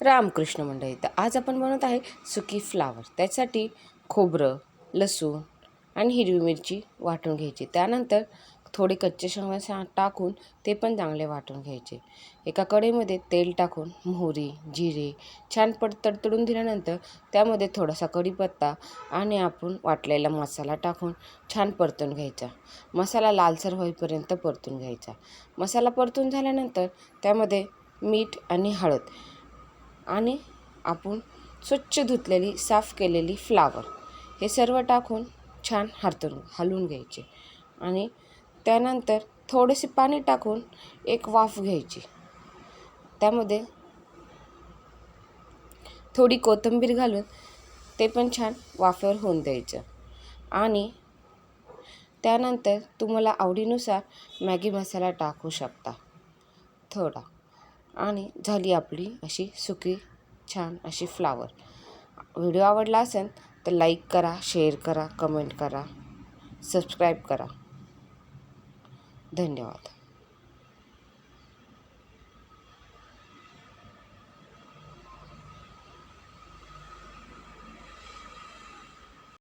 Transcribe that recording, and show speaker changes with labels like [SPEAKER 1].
[SPEAKER 1] रामकृष्ण मंडळी. तर आज आपण बनवत आहे सुकी फ्लावर. त्यासाठी खोबरं, लसूण आणि हिरवी मिरची वाटून घ्यायची. त्यानंतर थोडे कच्चे शेंगदाणे टाकून ते पण चांगले वाटून घ्यायचे. एका कढईमध्ये तेल टाकून मोहरी, जिरे छान तडतडून दिल्यानंतर त्यामध्ये थोडासा कढीपत्ता आणि आपण वाटलेला मसाला टाकून छान परतून घ्यायचा. मसाला लालसर होईपर्यंत परतून घ्यायचा. मसाला परतून झाल्यानंतर त्यामध्ये मीठ आणि हळद आणि आपण स्वच्छ धुतलेली साफ केलेली फ्लावर हे सर्व टाकून छान हलवून घ्यायचे आणि त्यानंतर थोडेसे पाणी टाकून एक वाफ घ्यायची. त्यामध्ये थोडी कोथिंबीर घालून ते पण छान वाफेवर होऊन द्यायचं आणि त्यानंतर तुम्हाला आवडीनुसार मॅगी मसाला टाकू शकता थोडा. आणि झाली आपली अशी सुकी छान अशी फ्लावर. व्हिडिओ आवडला असेल तर लाईक करा, शेअर करा, कमेंट करा, सबस्क्राईब करा. धन्यवाद.